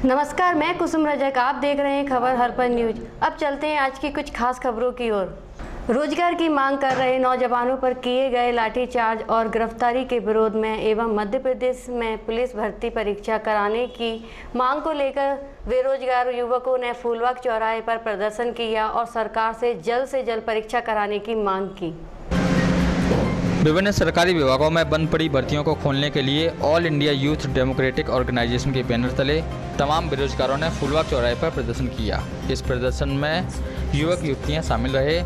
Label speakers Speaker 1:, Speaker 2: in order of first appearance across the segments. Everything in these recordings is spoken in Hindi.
Speaker 1: नमस्कार, मैं कुसुम रजक। आप देख रहे हैं खबर हरपल न्यूज। अब चलते हैं आज की कुछ खास खबरों की ओर। रोजगार की मांग कर रहे नौजवानों पर किए गए लाठीचार्ज और गिरफ्तारी के विरोध में एवं मध्य प्रदेश में पुलिस भर्ती परीक्षा कराने की मांग को लेकर बेरोजगार युवकों ने फूलबाग चौराहे पर प्रदर्शन किया और सरकार से जल्द परीक्षा कराने की मांग की।
Speaker 2: विभिन्न सरकारी विभागों में बंद पड़ी भर्तियों को खोलने के लिए all India youth democratic organisation के बैनर तले तमाम बेरोजगारों ने फूलबाग चौराहे पर प्रदर्शन किया। इस प्रदर्शन में युवक युवतियां शामिल रहे।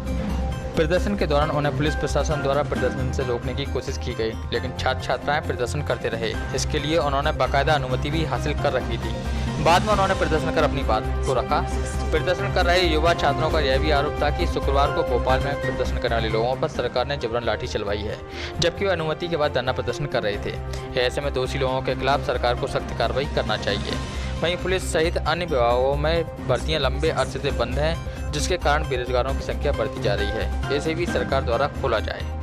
Speaker 2: प्रदर्शन के दौरान उन्हें पुलिस प्रशासन द्वारा प्रदर्शन से रोकने की कोशिश की गई, लेकिन छात्र छात्राएं प्रदर्शन करते रहे। इसके लिए उन्होंने बाकायदा अनुमति भी हासिल कर रखी थी। बाद में उन्होंने प्रदर्शन कर अपनी बात को रखा। प्रदर्शन कर रहे युवा छात्रों का यह भी आरोप था कि शुक्रवार को भोपाल में प्रदर्शन करने वाले लोगों पर सरकार ने जबरन लाठी चलवाई है, जबकि वे अनुमति के बाद धरना प्रदर्शन कर रहे थे। ऐसे में दोषी लोगों के खिलाफ सरकार को सख्त कार्रवाई करना चाहिए। वहीं पुलिस सहित अन्य विभागों में भर्तियां लंबे अरसे से बंद हैं, जिसके कारण बेरोजगारों की संख्या बढ़ती जा रही है। इसे भी सरकार द्वारा खोला जाए।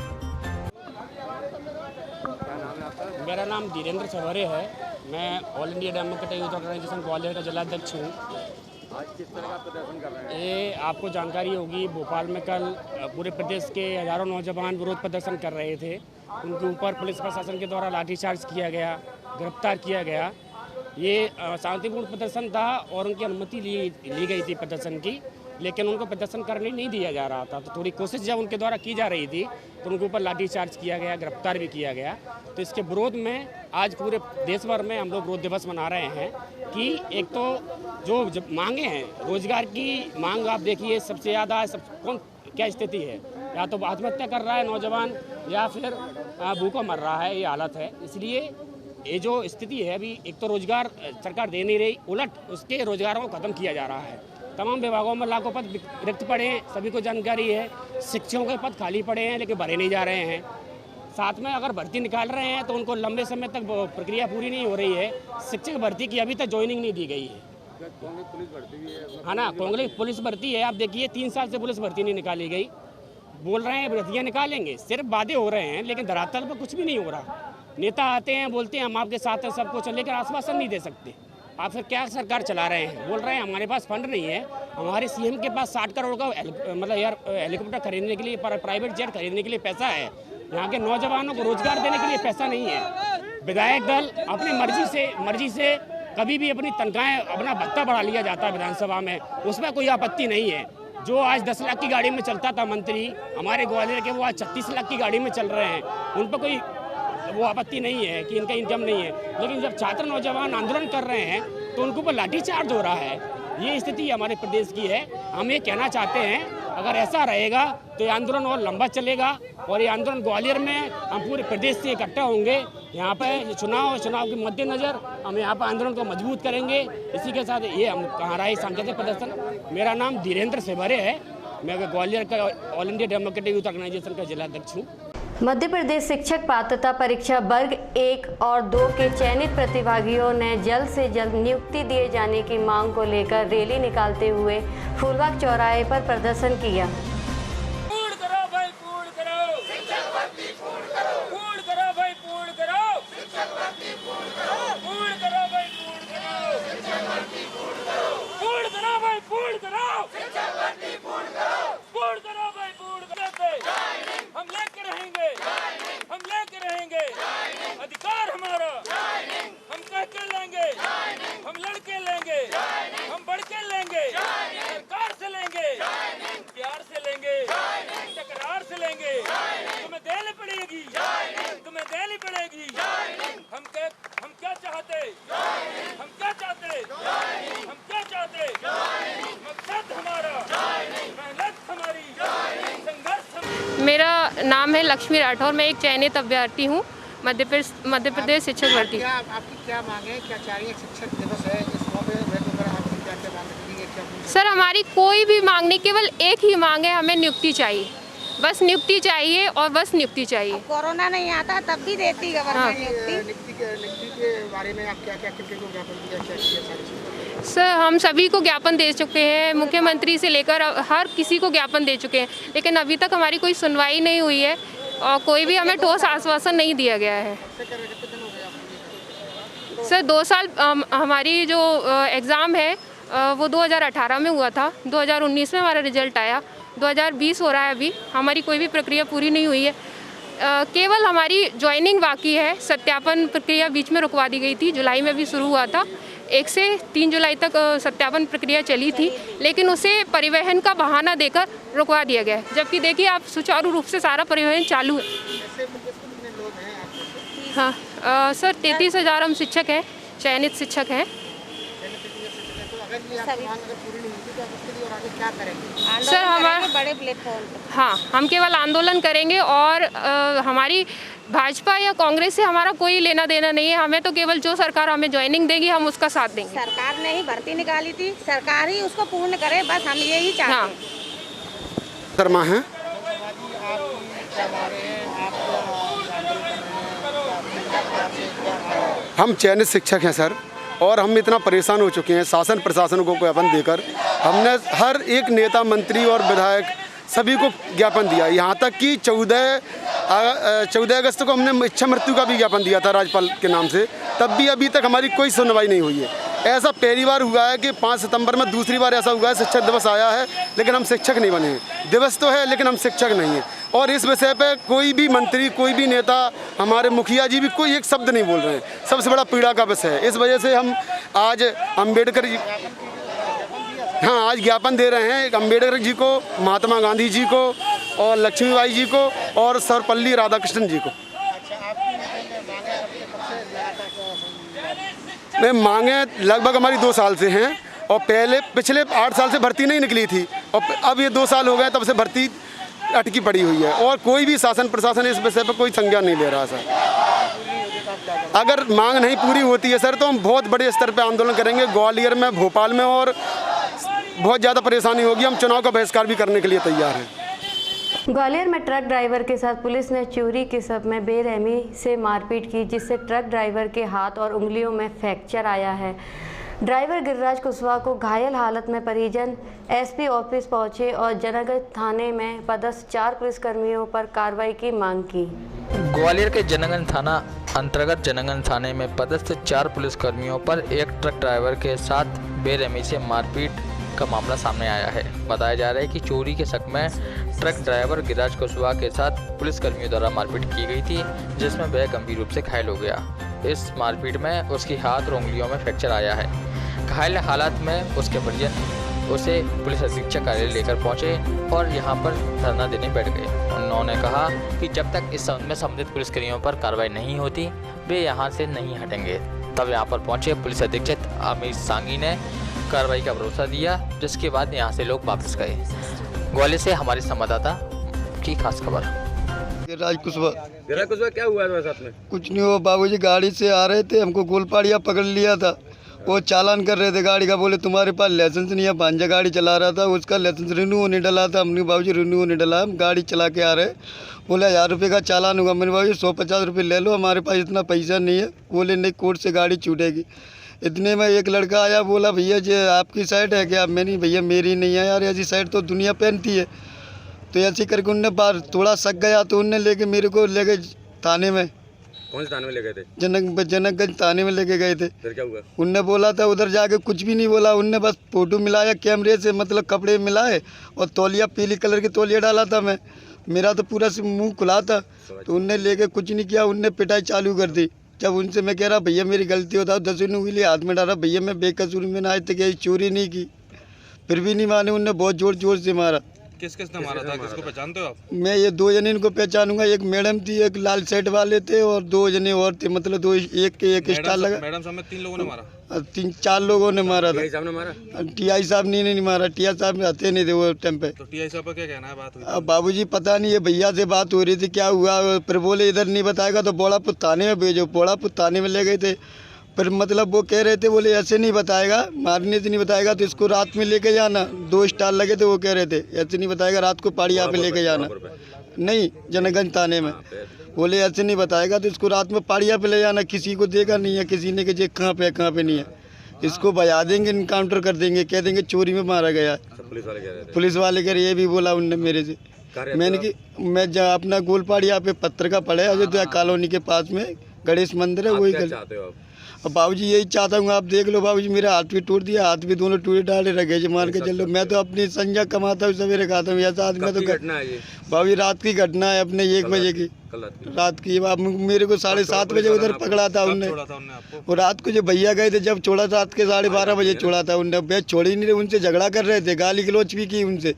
Speaker 3: मेरा नाम धीरेन्द्र सवरे है। मैं all India democratic youth organisation Gwalior का जिला अध्यक्ष हूँ।
Speaker 4: आज किस तरह का प्रदर्शन कर रहे हैं?
Speaker 3: ये आपको जानकारी होगी, भोपाल में कल पूरे प्रदेश के हजारों नौजवान विरोध प्रदर्शन कर रहे थे। उनके ऊपर पुलिस प्रशासन के द्वारा लाठीचार्ज किया गया, गिरफ्तार किया गया। ये शांतिपूर्ण प्रदर्शन था और उनकी अनुमति ली गई थी प्रदर्शन की, लेकिन उनको प्रदर्शन करने नहीं दिया जा रहा था। तो थोड़ी कोशिश जब उनके द्वारा की जा रही थी तो उनके ऊपर लाठीचार्ज किया गया, गिरफ्तार भी किया गया। तो इसके विरोध में आज पूरे देश भर में हम लोग विरोध दिवस मना रहे हैं कि एक तो जो मांगे हैं, रोजगार की मांग आप देखिए सबसे ज़्यादा कौन क्या स्थिति है, या तो आत्महत्या कर रहा है नौजवान या फिर भूखों मर रहा है, ये हालत है। इसलिए ये जो स्थिति है अभी, एक तो रोजगार सरकार दे नहीं रही, उलट उसके रोजगारों को ख़त्म किया जा रहा है। तमाम विभागों में लाखों पद रिक्त पड़े हैं, सभी को जानकारी है। शिक्षकों के पद खाली पड़े हैं लेकिन भरे नहीं जा रहे हैं। साथ में अगर भर्ती निकाल रहे हैं तो उनको लंबे समय तक प्रक्रिया पूरी नहीं हो रही है। शिक्षक भर्ती की अभी तक ज्वाइनिंग नहीं दी गई है।
Speaker 4: पुलिस भर्ती भी है?
Speaker 3: हाँ ना, कांग्रेस पुलिस भर्ती है। आप देखिए 3 साल से पुलिस भर्ती नहीं निकाली गई। बोल रहे हैं भर्तियाँ निकालेंगे, सिर्फ वादे हो रहे हैं लेकिन धरातल पर कुछ भी नहीं हो रहा। नेता आते हैं, बोलते हैं हम आपके साथ हैं, सब कुछ, लेकिन आश्वासन नहीं दे सकते। आप फिर क्या सरकार चला रहे हैं? बोल रहे हैं हमारे पास फंड नहीं है। हमारे सीएम के पास 60 करोड़ का मतलब यार हेलीकॉप्टर खरीदने के लिए, प्राइवेट जेट खरीदने के लिए पैसा है। यहाँ के नौजवानों को रोजगार देने के लिए पैसा नहीं है। विधायक दल अपनी मर्जी से कभी भी अपनी तनख्वाहें, अपना भत्ता बढ़ा लिया जाता है विधानसभा में, उसमें कोई आपत्ति नहीं है। जो आज 10 लाख की गाड़ी में चलता था मंत्री हमारे ग्वालियर के, वो आज 36 लाख की गाड़ी में चल रहे हैं। उन पर कोई वो आपत्ति नहीं है कि इनका इनकम नहीं है। लेकिन जब छात्र नौजवान आंदोलन कर रहे हैं तो उनके ऊपर लाठीचार्ज हो रहा है। ये स्थिति हमारे प्रदेश की है। हम ये कहना चाहते हैं, अगर ऐसा रहेगा तो ये आंदोलन और लंबा चलेगा और ये आंदोलन ग्वालियर में हम पूरे प्रदेश से इकट्ठा होंगे। यहाँ पे चुनाव के मद्देनज़र हम यहाँ पर आंदोलन को मजबूत करेंगे। इसी के साथ ये हम कहाँ रहा है सांकेतिक प्रदर्शन। मेरा नाम धीरेन्द्र सवरे है। मैं ग्वालियर का all India democratic youth organisation का जिला अध्यक्ष हूँ।
Speaker 1: मध्य प्रदेश शिक्षक पात्रता परीक्षा वर्ग 1 और 2 के चयनित प्रतिभागियों ने जल्द से जल्द नियुक्ति दिए जाने की मांग को लेकर रैली निकालते हुए फूलबाग चौराहे पर प्रदर्शन किया।
Speaker 5: पूर्ण करो भाई, पूर्ण करो शिक्षक भर्ती, पूर्ण करो, पूर्ण करो भाई, पूर्ण करो शिक्षक भर्ती, पूर्ण करो, पूर्ण करो भाई, पूर्ण करो शिक्षक भर्ती, पूर्ण करो, पूर्ण करो भाई, पूर्ण करो शिक्षक भर्ती, पूर्ण करो, पूर्ण करो भाई, पूर्ण करो। हम लेके रहेंगे, हम लेके रहेंगे अधिकार हमारा, हम कह के लेंगे, हम लड़के लेंगे, हम बढ़ के लेंगे, सरकार से लेंगे, प्यार से लेंगे, तकरार से लेंगे। तुम्हें देनी पड़ेगी, तुम्हें देनी पड़ेगी। हम क्या चाहते, हम क्या चाहते, हम क्या चाहते, मकसद हमारा, मेहनत हमारी, संघर्ष।
Speaker 6: मेरा नाम है लक्ष्मी राठौर। मैं एक चयनित अभ्यर्थी हूँ मध्य प्रदेश शिक्षक भर्ती।
Speaker 4: आपकी क्या मांग है, क्या चाह रही है? शिक्षक दिवस है, इस मौके पर आपकी क्या मांग रखी है?
Speaker 6: सर, हमारी कोई भी मांग नहीं, केवल एक ही मांग है, हमें नियुक्ति चाहिए। बस नियुक्ति चाहिए और बस नियुक्ति चाहिए।
Speaker 7: कोरोना नहीं आता तब भी देती गवर्नमेंट
Speaker 4: नियुक्ति के बारे में आप क्या किनको ज्ञापन दिया, क्या किया सारी चीज़ें?
Speaker 6: सर, हम सभी को ज्ञापन दे चुके हैं, मुख्यमंत्री से लेकर हर किसी को ज्ञापन दे चुके हैं, लेकिन अभी तक हमारी कोई सुनवाई नहीं हुई है और कोई भी हमें ठोस आश्वासन नहीं दिया गया है। सर 2 साल हमारी जो एग्ज़ाम है वो 2018 में हुआ था, 2019 में हमारा रिजल्ट आया, 2020 हो रहा है अभी, हमारी कोई भी प्रक्रिया पूरी नहीं हुई है। केवल हमारी ज्वाइनिंग बाकी है, सत्यापन प्रक्रिया बीच में रुकवा दी गई थी, जुलाई में भी शुरू हुआ था, 1 से 3 जुलाई तक सत्यापन प्रक्रिया चली थी, लेकिन उसे परिवहन का बहाना देकर रुकवा दिया गया है। जबकि देखिए आप सुचारू रूप से सारा परिवहन चालू है। हाँ सर 33,000 हम शिक्षक हैं, चयनित शिक्षक हैं। सर हमारे
Speaker 7: बड़े प्लेटफॉर्म पर
Speaker 6: हाँ हम केवल आंदोलन करेंगे और हमारी भाजपा या कांग्रेस से हमारा कोई लेना देना नहीं है। हमें तो केवल जो सरकार हमें ज्वाइनिंग देगी हम उसका साथ देंगे।
Speaker 7: सरकार ने ही भर्ती निकाली थी, सरकार ही उसको पूर्ण करे, बस हम यही चाहते
Speaker 6: हाँ।
Speaker 7: हैं।
Speaker 8: शर्मा है। हम चयनित शिक्षक हैं सर, और हम इतना परेशान हो चुके हैं शासन प्रशासन को ज्ञापन देकर। हमने हर एक नेता मंत्री और विधायक सभी को ज्ञापन दिया, यहाँ तक कि 14 अगस्त को हमने इच्छा मृत्यु का भी ज्ञापन दिया था राज्यपाल के नाम से, तब भी अभी तक हमारी कोई सुनवाई नहीं हुई है। ऐसा पहली बार हुआ है कि 5 सितंबर में, दूसरी बार ऐसा हुआ है शिक्षक दिवस आया है लेकिन हम शिक्षक नहीं बने हैं। दिवस तो है लेकिन हम शिक्षक नहीं हैं, और इस विषय पे कोई भी मंत्री, कोई भी नेता, हमारे मुखिया जी भी कोई एक शब्द नहीं बोल रहे हैं। सबसे बड़ा पीड़ा का विषय है। इस वजह से हम आज अम्बेडकर जी, हाँ आज ज्ञापन दे रहे हैं अम्बेडकर जी को, महात्मा गांधी जी को, और लक्ष्मीबाई जी को, और सर्वपल्ली राधाकृष्णन जी को। मैं मांगे लगभग हमारी 2 साल से हैं, और पिछले 8 साल से भर्ती नहीं निकली थी, और अब ये 2 साल हो गए तब से भर्ती अटकी पड़ी हुई है, और कोई भी शासन प्रशासन इस विषय पर कोई संज्ञान नहीं ले रहा सर। अगर मांग नहीं पूरी होती है सर तो हम बहुत बड़े स्तर पर आंदोलन करेंगे, ग्वालियर में, भोपाल में, और बहुत ज़्यादा परेशानी होगी। हम चुनाव का बहिष्कार भी करने के लिए तैयार हैं।
Speaker 1: ग्वालियर में ट्रक ड्राइवर के साथ पुलिस ने चोरी के शव में बेरहमी से मारपीट की, जिससे ट्रक ड्राइवर के हाथ और उंगलियों में फ्रैक्चर आया है। ड्राइवर गिरिराज कुशवाहा को घायल हालत में परिजन एसपी ऑफिस पहुंचे और जनगंज थाने में पदस्थ 4 पुलिसकर्मियों पर कार्रवाई की मांग की।
Speaker 2: ग्वालियर के जनगंज थाना अंतर्गत जनगंज थाने में पदस्थ 4 पुलिसकर्मियों पर एक ट्रक ड्राइवर के साथ बेरहमी से मारपीट का मामला सामने आया है। बताया जा रहा है कि चोरी के शक में ट्रक ड्राइवर गिरिराज कुशवाहा के साथ पुलिसकर्मियों द्वारा मारपीट की गई थी, जिसमें वह गंभीर रूप से घायल हो गया। इस मारपीट में उसकी हाथ और उंगलियों में फ्रैक्चर आया है। घायल हालत में उसके परिजन उसे पुलिस अधीक्षक कार्यालय लेकर पहुंचे और यहां पर धरना देने बैठ गए। उन्होंने कहा कि जब तक इस संबंध में संबंधित पुलिसकर्मियों पर कार्रवाई नहीं होती वे यहां से नहीं हटेंगे। तब यहां पर पहुंचे पुलिस अधीक्षक अमित सांगी ने कार्रवाई का भरोसा दिया, जिसके बाद यहां से लोग वापस गए। ग्वालियर से हमारे संवाददाता की खास खबर।
Speaker 9: गिरिराज कुशवाहा
Speaker 10: क्या हुआ है साथ में?
Speaker 9: कुछ नहीं हुआ बाबूजी, गाड़ी से आ रहे थे, हमको गोलपाड़िया पकड़ लिया था। वो चालान कर रहे थे गाड़ी का, बोले तुम्हारे पास लाइसेंस नहीं है। भांजा गाड़ी चला रहा था, उसका लाइसेंस रिन्यू होने डला था। हमने बाबूजी रिन्यू होने डला, हम गाड़ी चला के आ रहे। बोले 1000 रुपये का चालान होगा। मैंने बाबूजी 150 रुपये ले लो, हमारे पास इतना पैसा नहीं है। बोले नहीं, कोर्ट से गाड़ी छूटेगी। इतने में एक लड़का आया, बोला भैया जी आपकी साइड है क्या? मैंने भैया मेरी नहीं है यार, ऐसी साइड तो दुनिया पहनती है। तो ऐसे करके उनने बार थोड़ा शक गया तो उनने लेके मेरे को ले गए थाने में।
Speaker 10: कौन से थाने में ले गए थे?
Speaker 9: जनकगंज थाने में लेके गए थे।
Speaker 10: फिर क्या हुआ?
Speaker 9: उनने बोला था, उधर जाके कुछ भी नहीं बोला। उनने बस फोटो मिलाया कैमरे से, मतलब कपड़े मिलाए, और तौलिया पीली कलर के तौलिया डाला था। मेरा तो पूरा मुंह खुला था। तो उनने लेके कुछ नहीं किया, उनने पिटाई चालू कर दी। जब उनसे मैं कह रहा भैया मेरी गलती होता, 10 उंगली हाथ में डाला, भैया मैं बेकसूर, मैंने आज तक यही चोरी नहीं की। फिर भी नहीं माने, उनने बहुत जोर जोर से मारा।
Speaker 10: किस किसने मारा था? किसको पहचानते हो आप?
Speaker 9: मैं ये 2 जने इनको पहचानूंगा, एक मैडम थी, एक लाल शर्ट वाले थे, और 2 जने और थे, मतलब 2 एक स्टार लगा।
Speaker 10: मैडम समेत 3 लोगों ने मारा?
Speaker 9: 3-4 लोगों ने मारा था।
Speaker 10: टीआई साहब ने मारा?
Speaker 9: टीआई साहब नहीं मारा, टीआई साहब आते नहीं थे वो टाइम पे।
Speaker 10: तो टीआई साहब का क्या कहना है? बात हुई?
Speaker 9: अब बाबूजी पता नहीं है, भैया से बात हो रही थी क्या हुआ। फिर बोले इधर नहीं बताएगा तो बोड़ापुर थाने में भेजो। बोड़ापुर थाने में ले गए थे। फिर मतलब वो कह रहे थे, बोले ऐसे नहीं बताएगा, मारने से नहीं बताएगा तो इसको रात में लेके जाना। 2 स्टार लगे थे, वो कह रहे थे ऐसे नहीं बताएगा, रात को पाड़िया पे लेके जाना। नहीं, जनगंज थाने में। बोले ऐसे नहीं बताएगा तो इसको रात में पाड़िया पे ले जाना। किसी को देखा नहीं है, किसी ने कि कहाँ पे नहीं है। इसको बजा देंगे, इनकाउंटर कर देंगे, कह देंगे चोरी में मारा गया। पुलिस वाले कह रहे, ये भी बोला उनने मेरे से। मैंने कि मैं अपना गोलपाड़िया पे पत्रिका पढ़े, अयोध्या कॉलोनी के पास में गणेश मंदिर है, वही। अब बाबूजी यही चाहता हूँ, आप देख लो बाबूजी, मेरा हाथ भी टूट दिया, हाथ भी दोनों टूटे डाले रखे जी, मान के चलो। मैं तो अपनी संजा कमाता हूँ, सवेरे खाता हूँ, ऐसा आदमी तो
Speaker 10: घटना है ये
Speaker 9: बाबूजी रात की घटना है, अपने 1 बजे की रात की। अब मेरे को 7:30 बजे उधर पकड़ा था उनने, और रात को जो भैया गए थे जब छोड़ा था, रात के 12:30 बजे छोड़ा था उनने। बैग छोड़ ही नहीं रहे, उनसे झगड़ा कर रहे थे, गाली गलौच भी की उनसे।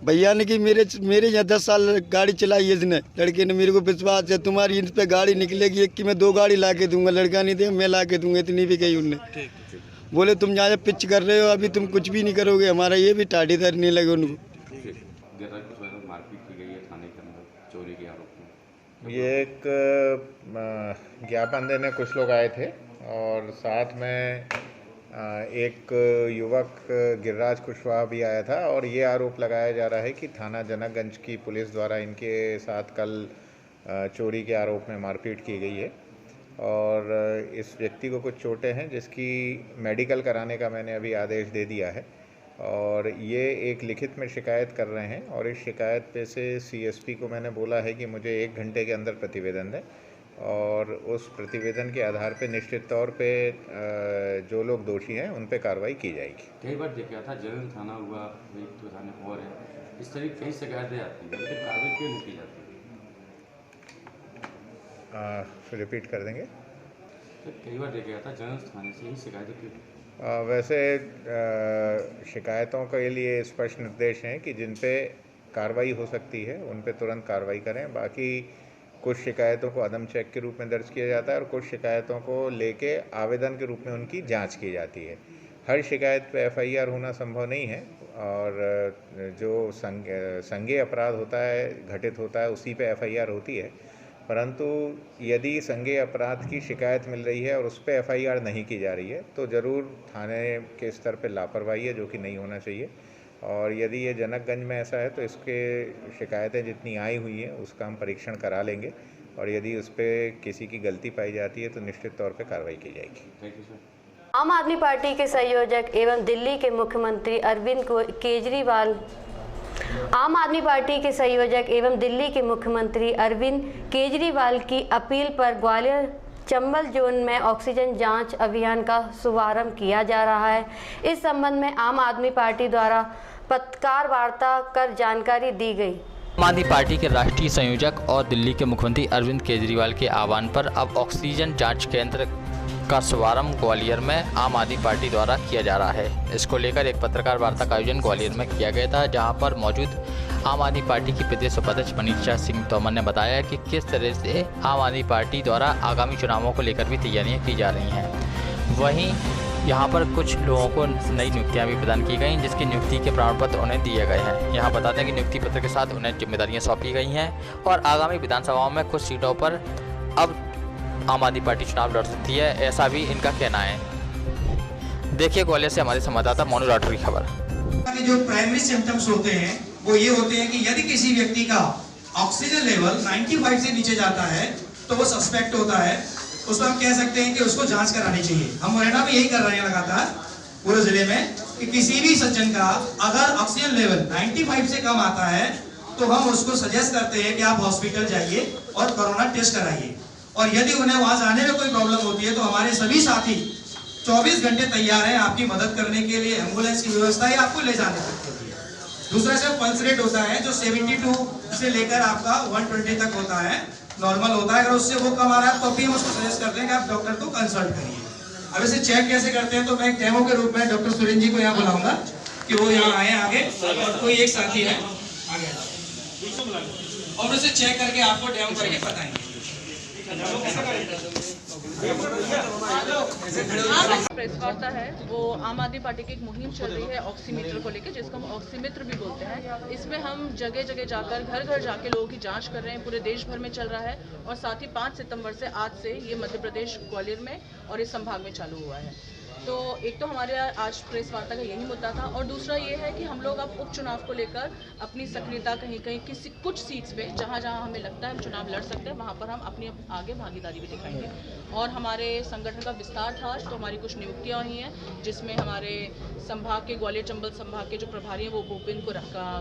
Speaker 9: भैया ने कि मेरे यहाँ 10 साल गाड़ी चलाई है इसने, लड़के ने। मेरे को विश्वास है तुम्हारी इन पे गाड़ी निकलेगी, एक की मैं 2 गाड़ी ला के दूंगा, लड़का नहीं दे मैं ला के दूंगा, इतनी भी कही उनने। बोले तुम यहाँ पिच कर रहे हो, अभी तुम कुछ भी नहीं करोगे, हमारा ये भी टाढ़ी दर नहीं लगे उनको।
Speaker 11: ये एक ज्ञापन देने कुछ लोग आए थे और साथ में एक युवक गिरिराज कुशवाहा भी आया था, और ये आरोप लगाया जा रहा है कि थाना जनकगंज की पुलिस द्वारा इनके साथ कल चोरी के आरोप में मारपीट की गई है। और इस व्यक्ति को कुछ चोटें हैं जिसकी मेडिकल कराने का मैंने अभी आदेश दे दिया है, और ये एक लिखित में शिकायत कर रहे हैं। और इस शिकायत पे से सीएसपी को मैंने बोला है कि मुझे 1 घंटे के अंदर प्रतिवेदन दें, और उस प्रतिवेदन के आधार पे निश्चित तौर पे जो लोग दोषी हैं उन पे कार्रवाई की जाएगी।
Speaker 12: कई बार देखा था जगन थाना हुआ, तो थाने और है, इस तरह कई शिकायतें आती हैं, लेकिन कार्रवाई क्यों नहीं की जाती?
Speaker 11: रिपीट कर देंगे?
Speaker 12: तो कई बार देखा था जगन थाने से ही शिकायतें क्यों?
Speaker 11: वैसे शिकायतों के लिए स्पष्ट निर्देश हैं कि जिन पे कार्रवाई हो सकती है उन पे तुरंत कार्रवाई करें। बाकी कुछ शिकायतों को अदम चेक के रूप में दर्ज किया जाता है और कुछ शिकायतों को लेके आवेदन के रूप में उनकी जांच की जाती है। हर शिकायत पे एफआईआर होना संभव नहीं है, और जो संज्ञेय अपराध होता है, घटित होता है, उसी पे एफआईआर होती है। परंतु यदि संज्ञेय अपराध की शिकायत मिल रही है और उस पर एफआईआर नहीं की जा रही है तो ज़रूर थाने के स्तर पर लापरवाही है, जो कि नहीं होना चाहिए। और यदि ये जनकगंज में ऐसा है तो इसके शिकायतें जितनी आई हुई हैं उसका हम परीक्षण करा लेंगे, और यदि उस पर किसी की गलती पाई जाती है तो निश्चित तौर पे कार्रवाई की जाएगी।
Speaker 1: आम आदमी पार्टी के संयोजक एवं दिल्ली के मुख्यमंत्री अरविंद केजरीवाल आम आदमी पार्टी के संयोजक एवं दिल्ली के मुख्यमंत्री अरविंद केजरीवाल की अपील पर ग्वालियर चंबल जोन में ऑक्सीजन जांच अभियान का शुभारंभ किया जा रहा है। इस संबंध में आम आदमी पार्टी द्वारा पत्रकार वार्ता कर जानकारी दी गई।
Speaker 2: आम आदमी पार्टी के राष्ट्रीय संयोजक और दिल्ली के मुख्यमंत्री अरविंद केजरीवाल के आह्वान पर अब ऑक्सीजन जांच केंद्र का शुभारंभ ग्वालियर में आम आदमी पार्टी द्वारा किया जा रहा है। इसको लेकर एक पत्रकार वार्ता का आयोजन ग्वालियर में किया गया था, जहां पर मौजूद आम आदमी पार्टी की प्रदेश उपाध्यक्ष मनीषा सिंह तोमर ने बताया कि किस तरह से आम आदमी पार्टी द्वारा आगामी चुनावों को लेकर भी तैयारियां की जा रही हैं। वहीं यहां पर कुछ लोगों को नई नियुक्तियां भी प्रदान की गई, जिसकी नियुक्ति के प्रमाण पत्र उन्हें दिए गए हैं। यहां बताते हैं कि नियुक्ति पत्र के साथ उन्हें जिम्मेदारियां सौंपी गई हैं और आगामी विधानसभाओं में कुछ सीटों पर अब आम आदमी पार्टी चुनाव लड़ सकती है, ऐसा भी इनका कहना है। देखिए ग्वालियर से हमारे संवाददाता मोनू राठौर की खबर।
Speaker 13: जो प्राइमरी सिम्टम्स होते हैं वो ये होते हैं कि यदि किसी व्यक्ति का ऑक्सीजन लेवल 95 से नीचे जाता है तो वो सस्पेक्ट होता है, उसको हम कह सकते हैं कि उसको जांच करानी चाहिए। हम मुरैना में यही कर रहे हैं लगातार पूरे जिले में कि किसी भी सज्जन का अगर ऑक्सीजन लेवल 95 से कम आता है तो हम उसको सजेस्ट करते हैं कि आप हॉस्पिटल जाइए और कोरोना टेस्ट कराइए। और यदि उन्हें वहां जाने में कोई प्रॉब्लम होती है तो हमारे सभी साथी 24 घंटे तैयार हैं आपकी मदद करने के लिए। एम्बुलेंस की व्यवस्था है आपको ले जाने तक के लिए। दूसरा से पल्स रेट होता है जो 72 से लेकर आपका 120 तक होता है, नॉर्मल होता है। अगर उससे वो कम आ रहा है तो भी हम उसको सजेस्ट करते हैं कि आप डॉक्टर को कंसल्ट करिए। अब इसे चेक कैसे करते हैं तो मैं एक डेमो के रूप में डॉक्टर सुरेंद्र जी को यहाँ बुलाऊंगा कि वो यहाँ आए आगे, और कोई एक साथी है आगे, और उसे चेक करके आपको डेमो करके बताएंगे।
Speaker 14: प्रेस वार्ता है वो आम आदमी पार्टी की एक मुहिम चल रही है ऑक्सीमीटर को लेकर, जिसको हम ऑक्सीमित्र भी बोलते हैं। इसमें हम जगह जगह जाकर घर घर जाके लोगों की जांच कर रहे हैं। पूरे देश भर में चल रहा है और साथ ही 5 सितंबर से आज से ये मध्य प्रदेश ग्वालियर में और इस संभाग में चालू हुआ है। तो एक तो हमारे आज प्रेस वार्ता का यही मुद्दा था, और दूसरा ये है कि हम लोग अब उपचुनाव को लेकर अपनी सक्रियता कहीं कहीं किसी कुछ सीट्स पे जहाँ जहाँ हमें लगता है हम चुनाव लड़ सकते हैं वहाँ पर हम अपनी आगे भागीदारी भी दिखाएंगे। और हमारे संगठन का विस्तार था तो हमारी कुछ नियुक्तियाँ हुई हैं, जिसमें हमारे संभाग के ग्वालियर चंबल संभाग के जो प्रभारी हैं वो भूपिन को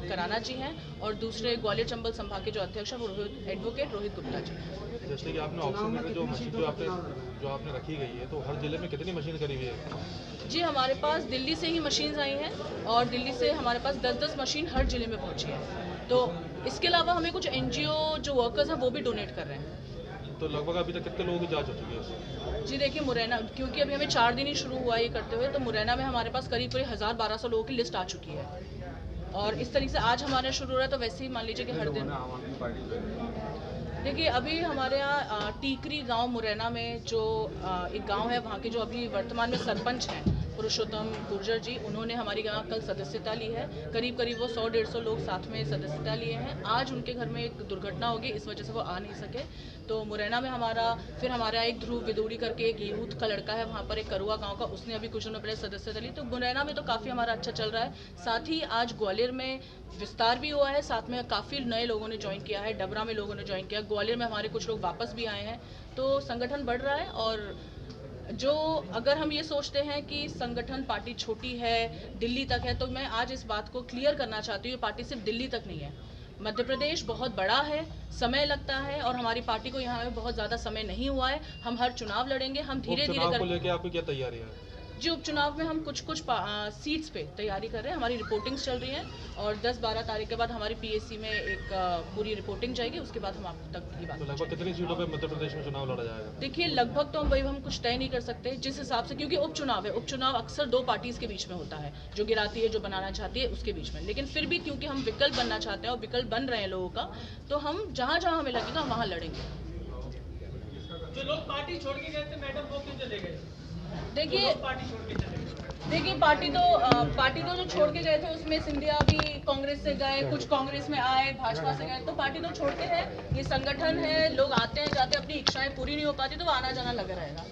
Speaker 14: कराना जी हैं, और दूसरे ग्वालियर चंबल संभाग के जो अध्यक्ष हैं वो एडवोकेट रोहित गुप्ता जी हैं।
Speaker 10: जैसे कि आपने ऑक्सीमीटर जो मशीन जो आपने रखी गई है, तो हर जिले में कितनी मशीन करी हुई है?
Speaker 14: जी हमारे पास दिल्ली से ही मशीन आई हैं और दिल्ली से हमारे पास 10-10 मशीन हर जिले में पहुंची है। तो इसके अलावा हमें कुछ NGO जो वर्कर्स हैं वो भी डोनेट कर रहे हैं।
Speaker 10: तो लगभग अभी तक कितने लोगों की जांच हो चुकी है उससे?
Speaker 14: जी देखिए मुरैना, क्योंकि अभी हमें 4 दिन ही शुरू हुआ ये करते हुए, तो मुरैना में हमारे पास करीब 1000-1200 लोगों की लिस्ट आ चुकी है। और इस तरीके से आज हमारा शुरू हो रहा है, तो वैसे ही मान लीजिए कि हर दिन देखिए अभी हमारे यहाँ टीकरी गांव मुरैना में जो एक गांव है, वहाँ के जो अभी वर्तमान में सरपंच हैं पुरुषोत्तम गुर्जर जी, उन्होंने हमारी यहाँ कल सदस्यता ली है। करीब वो 100-150 लोग साथ में सदस्यता लिए हैं। आज उनके घर में एक दुर्घटना होगी, इस वजह से वो आ नहीं सके। तो मुरैना में हमारा एक ध्रुव विदुड़ी करके एक यूथ का लड़का है, वहाँ पर एक करुआ गाँव का, उसने अभी कुछ दिनों पहले सदस्यता ली। तो मुरैना में तो काफ़ी हमारा अच्छा चल रहा है। साथ ही आज ग्वालियर में विस्तार भी हुआ है, साथ में काफ़ी नए लोगों ने ज्वाइन किया है। डबरा में लोगों ने ज्वाइन किया, ग्वालियर में हमारे कुछ लोग वापस भी आए हैं। तो संगठन बढ़ रहा है। और जो अगर हम ये सोचते हैं कि संगठन पार्टी छोटी है, दिल्ली तक है, तो मैं आज इस बात को क्लियर करना चाहती हूँ, ये पार्टी सिर्फ दिल्ली तक नहीं है। मध्य प्रदेश बहुत बड़ा है, समय लगता है और हमारी पार्टी को यहाँ में बहुत ज़्यादा समय नहीं हुआ है। हम हर चुनाव लड़ेंगे, हम धीरे-धीरे
Speaker 10: को लेकर आपकी क्या तैयारी है?
Speaker 14: जी उपचुनाव में हम कुछ सीट्स पे तैयारी कर रहे हैं, हमारी रिपोर्टिंग्स चल रही हैं और 10-12 तारीख के बाद हमारी PAC में एक पूरी रिपोर्टिंग जाएगी, उसके बाद हम आप तक ये बात।
Speaker 10: तो लगभग कितनी सीटों पे मध्य प्रदेश में चुनाव लड़ा जाएगा?
Speaker 14: देखिए लगभग तो हम कुछ तय नहीं कर सकते, जिस हिसाब से, क्योंकि उपचुनाव है, उपचुनाव अक्सर 2 पार्टीज के बीच में होता है, जो गिराती है, जो बनाना चाहती है, उसके बीच में। लेकिन फिर भी क्योंकि हम विकल्प बनना चाहते हैं और विकल्प बन रहे हैं लोगों का, तो हम जहाँ जहाँ हमें लगेगा वहाँ लड़ेंगे।
Speaker 5: जो लोग पार्टी छोड़ के गए थे मैडम, वो क्यों चले गए?
Speaker 14: देखिए पार्टी तो जो छोड़ के गए थे उसमें सिंधिया भी कांग्रेस से गए, कुछ कांग्रेस में आए, भाजपा से गए, तो पार्टी तो छोड़ते हैं। ये संगठन है, लोग आते हैं जाते हैं, अपनी इच्छाएं पूरी नहीं हो पाती तो आना जाना लगा रहेगा।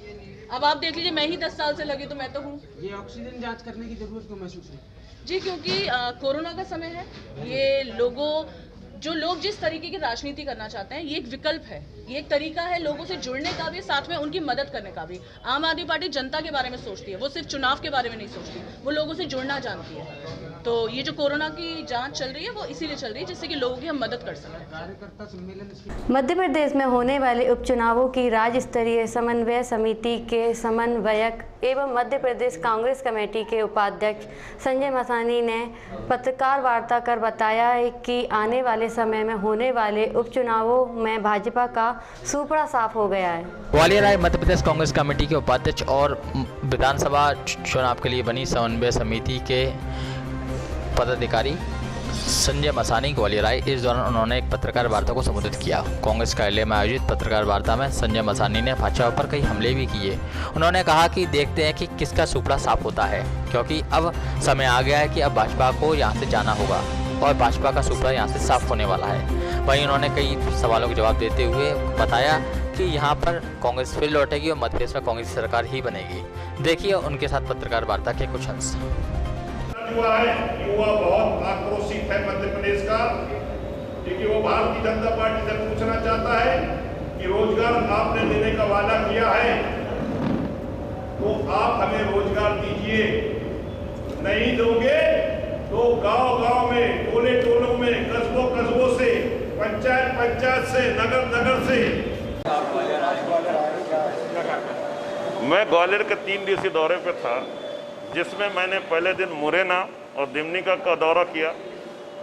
Speaker 14: अब आप देख लीजिए, मैं ही 10 साल से लगी तो मैं तो हूँ।
Speaker 15: ये ऑक्सीजन जांच करने की जरूरत क्यों महसूस हुई?
Speaker 14: जी क्योंकि कोरोना का समय है, ये जो लोग जिस तरीके की राजनीति करना चाहते हैं, ये एक विकल्प है, ये एक तरीका है लोगों से जुड़ने का भी, साथ में उनकी मदद करने का भी। आम आदमी पार्टी जनता के बारे में सोचती है, वो सिर्फ चुनाव के बारे में नहीं सोचती, वो लोगों से जुड़ना जानती है। तो ये जो कोरोना की जांच चल रही है वो इसीलिए चल रही है जिससे कि लोगों की हम मदद कर सकें।
Speaker 15: कार्यकर्ता सम्मेलन
Speaker 1: मध्य प्रदेश में होने वाले उपचुनावों की राज्य स्तरीय समन्वय समिति के समन्वयक एवं मध्य प्रदेश कांग्रेस कमेटी के उपाध्यक्ष संजय मसानी ने पत्रकार वार्ता कर बताया है कि आने वाले समय में होने वाले उपचुनावों में भाजपा का सूपड़ा साफ हो गया है।
Speaker 2: ग्वालियर आए मध्य प्रदेश कांग्रेस कमेटी के उपाध्यक्ष और विधानसभा चुनाव के लिए बनी समन्वय समिति के पदाधिकारी संजय मसानी ग्वालियर आए। इस दौरान उन्होंने एक पत्रकार वार्ता को संबोधित किया। कांग्रेस कार्यालय में आयोजित पत्रकार वार्ता में संजय मसानी ने भाजपा पर कई हमले भी किए। उन्होंने कहा कि देखते हैं कि किसका सूपड़ा साफ होता है, क्योंकि अब समय आ गया है कि अब भाजपा को यहाँ से जाना होगा और भाजपा का सूपड़ा यहाँ से साफ होने वाला है। वहीं उन्होंने कई सवालों के जवाब देते हुए बताया कि यहाँ पर कांग्रेस फिर लौटेगी और मध्य प्रदेश में कांग्रेस की सरकार ही बनेगी। देखिए उनके साथ पत्रकार वार्ता के कुछ अंश।
Speaker 16: युवा है, युवा बहुत आक्रोशित है मध्य प्रदेश का, क्योंकि वो भारतीय जनता पार्टी से पूछना चाहता है कि रोजगार आपने देने का वादा किया है तो आप हमें रोजगार दीजिए, नहीं दोगे तो गांव-गांव में, टोले-टोलों में, कस्बों से, पंचायत से, नगर से। मैं ग्वालियर के 3 दिवसीय दौरे पे था, जिसमें मैंने पहले दिन मुरैना और दिमनिका का दौरा किया,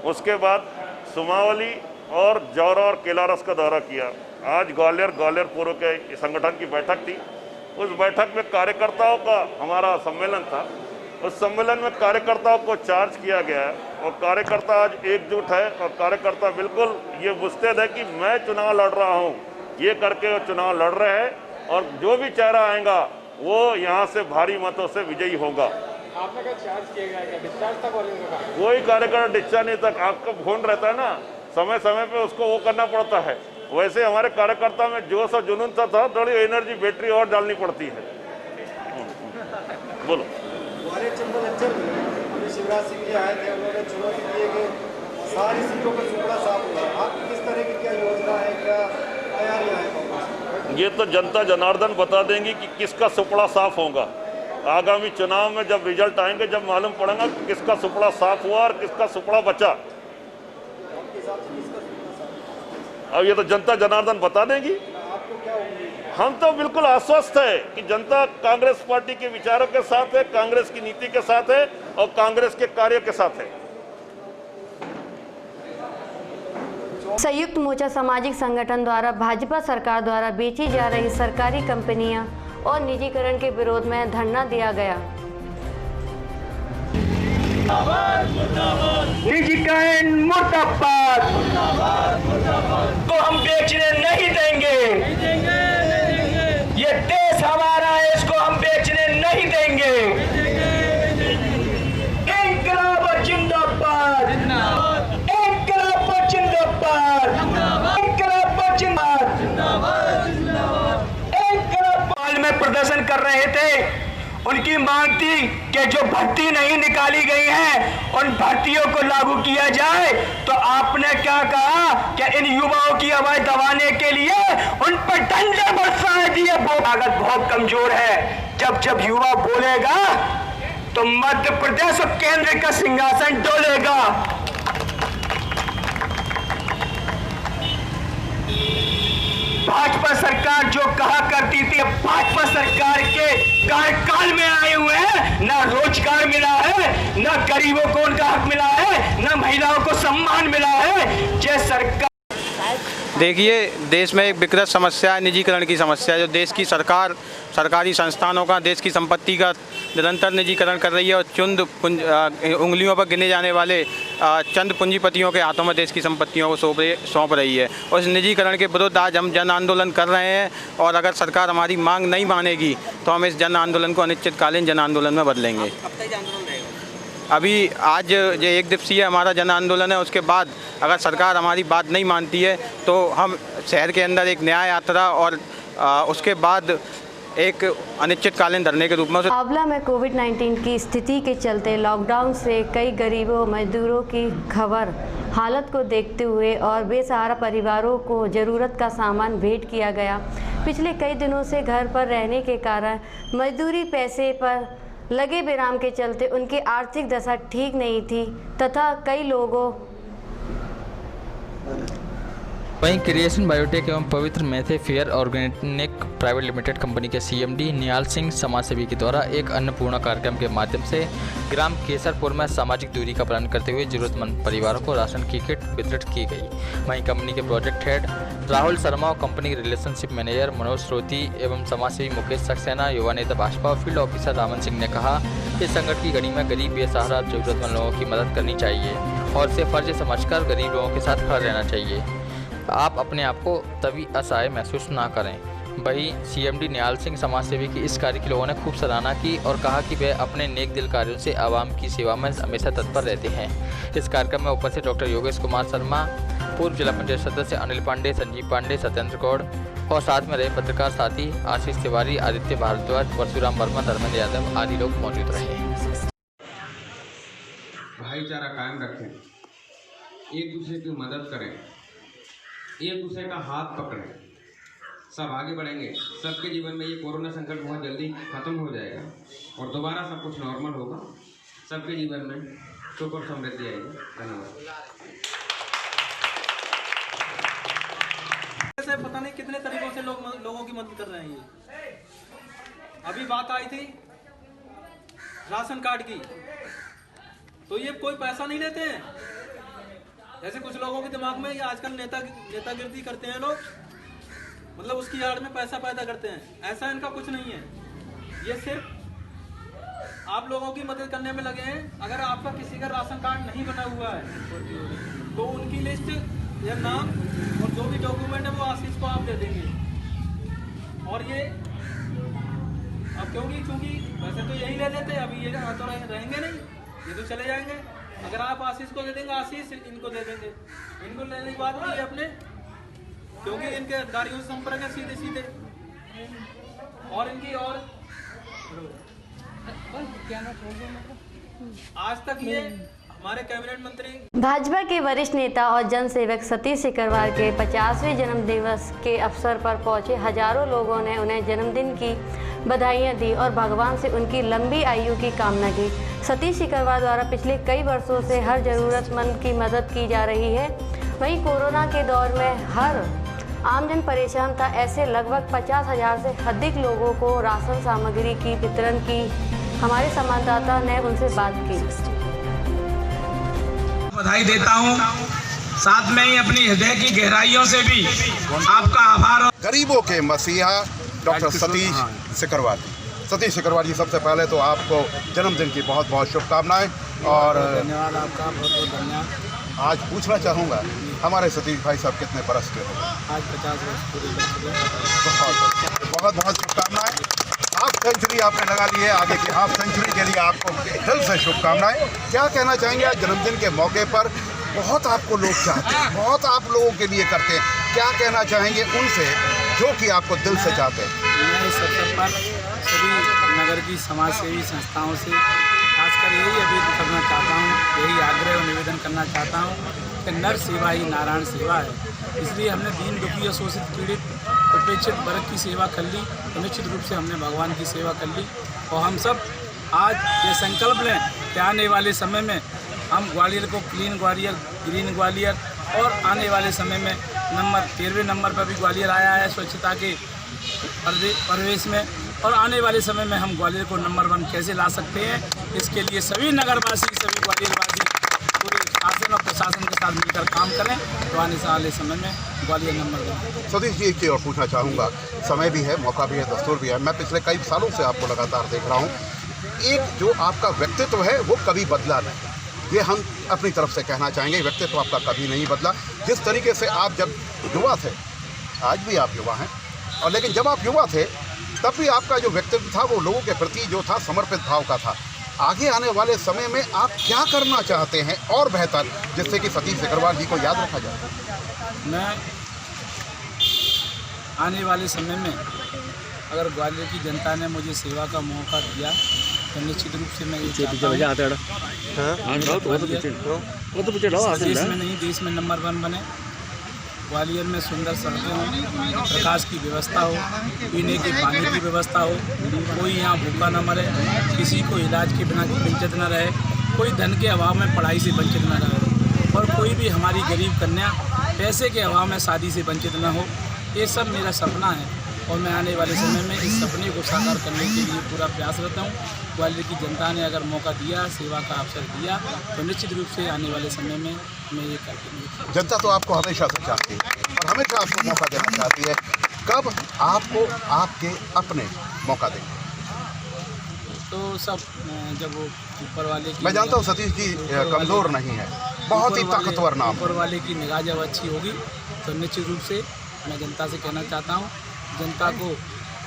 Speaker 16: उसके बाद सुमावली और जौरा और केलारस का दौरा किया। आज ग्वालियर पूर्व के संगठन की बैठक थी। उस बैठक में कार्यकर्ताओं का हमारा सम्मेलन था। उस सम्मेलन में कार्यकर्ताओं को चार्ज किया गया है और कार्यकर्ता आज एकजुट है और कार्यकर्ता बिल्कुल ये मुस्तैद है कि मैं चुनाव लड़ रहा हूँ, ये करके वो चुनाव लड़ रहे हैं और जो भी चेहरा आएगा वो यहाँ से भारी मतों से विजयी होगा।
Speaker 15: आपने क्या चार्ज किया गया, क्या डिस्चार्ज तक वाले का?
Speaker 16: कोई कार्यकर्ता डिस्चार्ज नहीं तक, आपका फोन रहता है ना, समय समय पे उसको वो करना पड़ता है। वैसे हमारे कार्यकर्ता में जोश और जुनून था, थोड़ी एनर्जी बैटरी और डालनी पड़ती है। बोलो।
Speaker 17: ग्वालियर चंबल अंचल में शिवराज सिंह जी आए थे, उन्होंने चुनौती दी कि सारी सीटों पर सूपड़ा साफ हुआ। आप किस तरह की क्या योजना है, क्या तैयारियां हैं?
Speaker 16: ये तो जनता जनार्दन बता देंगी कि किसका सुपड़ा साफ होगा। आगामी चुनाव में जब रिजल्ट आएंगे, जब मालूम पड़ेगा कि किसका सुपड़ा साफ हुआ और किसका सुपड़ा बचा। अब ये तो जनता जनार्दन बता देगी।
Speaker 17: क्या उम्मीद?
Speaker 16: हम तो बिल्कुल आश्वस्त है कि जनता कांग्रेस पार्टी के विचारों के साथ है, कांग्रेस की नीति के साथ है और कांग्रेस के कार्यों के साथ है।
Speaker 1: संयुक्त मोर्चा सामाजिक संगठन द्वारा भाजपा सरकार द्वारा बेची जा रही सरकारी कंपनियां और निजीकरण के विरोध में धरना दिया गया।
Speaker 5: निजीकरण मुर्दाबाद को हम बेचने नहीं देंगे। ये देश हमारा है, इसको हम बेचने नहीं देंगे। इंकलाब जिंदाबाद, इंकलाब जिंदाबाद, इंकलाब जिंदाबाद, इंकलाब। हाल में प्रदर्शन कर रहे थे, उनकी मांग थी कि जो भर्ती नहीं निकाली गई है उन भर्तियों को लागू किया जाए। तो आपने क्या कहा कि इन युवाओं की आवाज दबाने के लिए उन पर डंडे बरसाए दिए। ताकत बहुत कमजोर है। जब जब युवा बोलेगा तो मध्य प्रदेश और केंद्र का सिंहासन डोलेगा। भाजपा सरकार जो कहा करती थी, भाजपा सरकार के कार्यकाल में आए हुए हैं, ना रोजगार मिला है, ना गरीबों को उनका हक मिला है, ना महिलाओं को सम्मान मिला है। जे सरकार
Speaker 18: देखिए, देश में एक विकृत समस्या है, निजीकरण की समस्या है। जो देश की सरकार सरकारी संस्थानों का, देश की संपत्ति का निरंतर निजीकरण कर रही है और उंगलियों पर गिने जाने वाले चंद पूंजीपतियों के हाथों में देश की संपत्तियों को सौंप रही है। और इस निजीकरण के विरुद्ध आज हम जन आंदोलन कर रहे हैं और अगर सरकार हमारी मांग नहीं मानेगी तो हम इस जन आंदोलन को अनिश्चितकालीन जन आंदोलन में बदलेंगे। अभी आज ये 1 दिवसीय हमारा जन आंदोलन है। उसके बाद अगर सरकार हमारी बात नहीं मानती है तो हम शहर के अंदर एक न्याय यात्रा और उसके बाद एक अनिश्चितकालीन धरने के रूप में।
Speaker 1: आंवला में कोविड-19 की स्थिति के चलते लॉकडाउन से कई गरीबों मजदूरों की खबर हालत को देखते हुए और बेसहारा परिवारों को ज़रूरत का सामान भेंट किया गया। पिछले कई दिनों से घर पर रहने के कारण मजदूरी पैसे पर लगे विराम के चलते उनकी आर्थिक दशा ठीक नहीं थी तथा कई लोगों
Speaker 2: वहीं क्रिएशन बायोटेक एवं पवित्र मैथेफेयर ऑर्गेनिक प्राइवेट लिमिटेड कंपनी के सीएमडी निहाल सिंह समाजसेवी के द्वारा एक अन्नपूर्णा कार्यक्रम के माध्यम से ग्राम केसरपुर में सामाजिक दूरी का पालन करते हुए जरूरतमंद परिवारों को राशन की किट वितरित की गई। वहीं कंपनी के प्रोजेक्ट हेड राहुल शर्मा और company relationship manager Manoj Shroti एवं समाजसेवी मुकेश सक्सेना, युवा नेता भाजपा और फील्ड ऑफिसर रामन सिंह ने कहा कि संकट की घड़ी में गरीब बेसहारा जरूरतमंद लोगों की मदद करनी चाहिए और इसे फर्ज समझकर गरीब लोगों के साथ खड़ा रहना चाहिए। आप अपने आप को तभी असहाय महसूस ना करें। वहीं सीएमडी निहाल सिंह समाजसेवी की इस कार्य की लोगों ने खूब सराहना की और कहा कि वे अपने नेक दिल कार्यों से आवाम की सेवा में हमेशा तत्पर रहते हैं। इस कार्यक्रम में उपस्थित डॉक्टर योगेश कुमार शर्मा, पूर्व जिला पंचायत सदस्य अनिल पांडे, संजीव पांडे, सत्येंद्र गौड़ और साथ में रहे पत्रकार साथी आशीष तिवारी, आदित्य भारद्वाज, परशुराम वर्मा, धर्मेंद्र यादव आदि लोग मौजूद रहे।
Speaker 19: भाईचारा कायम रखें, एक दूसरे की मदद करें, एक दूसरे का हाथ पकड़ें, सब आगे बढ़ेंगे। सबके जीवन में ये कोरोना संकट बहुत जल्दी खत्म हो जाएगा और दोबारा सब कुछ नॉर्मल होगा। सबके जीवन में सुख और समृद्धि आएगी। धन्यवाद।
Speaker 20: ऐसे पता नहीं कितने तरीकों से लोगों की मदद कर रहे हैं। ये अभी बात आई थी राशन कार्ड की, तो ये कोई पैसा नहीं लेते हैं। जैसे कुछ लोगों के दिमाग में ये आजकल नेतागिरी करते हैं लोग, मतलब उसकी आड़ में पैसा पैदा करते हैं। ऐसा इनका कुछ नहीं है। ये सिर्फ आप लोगों की मदद करने में लगे हैं। अगर आपका किसी का राशन कार्ड नहीं बना हुआ है तो उनकी लिस्ट या नाम और जो भी डॉक्यूमेंट है वो आशीष को आप दे देंगे। और ये अब क्योंकि वैसे तो यही ले लेते, अभी ये तो रहेंगे नहीं, ये तो चले जाएंगे। अगर आप आशीष को दे देंगे, आशीष इनको दे देंगे। इनको लेने की बात नहीं है अपने, क्योंकि इनके अधिकारियों से संपर्क है सीधे सीधे। और इनकी और आज तक ये हमारे कैबिनेट मंत्री
Speaker 1: भाजपा के वरिष्ठ नेता और जनसेवक सतीश सिकरवार के 50वें जन्मदिवस के अवसर पर पहुंचे हजारों लोगों ने उन्हें जन्मदिन की बधाइयां दी और भगवान से उनकी लंबी आयु की कामना की। सतीश सिकरवार द्वारा पिछले कई वर्षों से हर जरूरतमंद की मदद की जा रही है। वहीं कोरोना के दौर में हर आमजन परेशान था। ऐसे लगभग 50,000 से अधिक लोगों को राशन सामग्री की वितरण की हमारे संवाददाता ने उनसे बात की।
Speaker 13: बधाई देता हूं, साथ में ही अपनी हृदय की गहराइयों से भी आपका आभार।
Speaker 21: गरीबों के मसीहा डॉक्टर सतीश सिकरवार जी। सतीश सिकरवार जी, सबसे पहले तो आपको जन्मदिन की बहुत बहुत शुभकामनाएं और
Speaker 15: धन्यवाद आपका, बहुत बहुत धन्यवाद।
Speaker 21: आज पूछना चाहूँगा, हमारे सतीश भाई साहब कितने बरस के हो?
Speaker 15: आज 50 वर्ष पूरे।
Speaker 21: बहुत बहुत शुभकामनाएं। हाफ सेंचुरी आपने लगा ली है, आगे की हाफ सेंचुरी के लिए आपको दिल से शुभकामनाएं। क्या कहना चाहेंगे आज जन्मदिन के मौके पर? बहुत आपको लोग चाहते हैं, बहुत आप लोगों के लिए करते हैं, क्या कहना चाहेंगे उनसे जो कि आपको दिल से चाहते हैं?
Speaker 15: मैं इस अवसर पर सभी नगर की समाज सेवी संस्थाओं से खासकर यही अपील करना चाहता हूँ, यही आग्रह और निवेदन करना चाहता हूँ कि नर सेवा ही नारायण सेवा है। इसलिए हमने दीन दुखी और शोषित पीड़ित उपेक्षित वर्ग की सेवा कर ली, तो निश्चित रूप से हमने भगवान की सेवा कर ली। और हम सब आज ये संकल्प लें कि आने वाले समय में हम ग्वालियर को क्लीन ग्वालियर, ग्रीन ग्वालियर, और आने वाले समय में नंबर 13वें नंबर पर भी ग्वालियर आया है स्वच्छता के परिवेश में, और आने वाले समय में हम ग्वालियर को नंबर 1 कैसे ला सकते हैं, इसके लिए सभी नगरवासी, सभी ग्वालियरवासी पूरे शासन और प्रशासन के साथ मिलकर काम करें, तो आने वाले समय में ग्वालियर नंबर 1।
Speaker 21: सतीश जी, एक चीज़ और पूछना चाहूँगा, समय भी है, मौका भी है, दस्तूर भी है। मैं पिछले कई सालों से आपको लगातार देख रहा हूँ, एक जो आपका व्यक्तित्व है वो कभी बदला नहीं, ये हम अपनी तरफ से कहना चाहेंगे। व्यक्तित्व आपका कभी नहीं बदला। जिस तरीके से आप जब युवा थे, आज भी आप युवा हैं, और लेकिन जब आप युवा थे तब भी आपका जो व्यक्तित्व था वो लोगों के प्रति जो था समर्पित भाव का था। आगे आने वाले समय में आप क्या करना चाहते हैं और बेहतर, जिससे कि सतीश सिकरवार जी को याद रखा जाए?
Speaker 15: मैं आने वाले समय में अगर ग्वालियर की जनता ने मुझे सेवा का मौका दिया तो निश्चित रूप से मैं ये चाहता हूँ देश में नहीं, देश में नंबर 1 बने। ग्वालियर में सुंदर सड़कें हों, प्रकाश की व्यवस्था हो, पीने के पानी की व्यवस्था हो, कोई यहाँ भूखा न मरे, किसी को इलाज के बिना वंचित न रहे, कोई धन के अभाव में पढ़ाई से वंचित न रहे, और कोई भी हमारी गरीब कन्या पैसे के अभाव में शादी से वंचित न हो। ये सब मेरा सपना है और मैं आने वाले समय में इस सपने को साकार करने के लिए पूरा प्रयासरत हूँ। ग्वालियर की जनता ने अगर मौका दिया, सेवा का अवसर दिया, तो निश्चित रूप से आने वाले समय में मैं ये करती।
Speaker 21: जनता तो आपको हमेशा से चाहती है और हमेशा आपको मौका देना चाहती है। कब आपको आपके अपने मौका देंगे?
Speaker 15: तो सब जब वो ऊपर वाले की,
Speaker 21: मैं जानता हूँ सतीश जी कमज़ोर नहीं है, बहुत ही ताकतवर नाम।
Speaker 15: ऊपर वाले की निगाह जब अच्छी होगी तो निश्चित रूप से मैं जनता से कहना चाहता हूँ, जनता को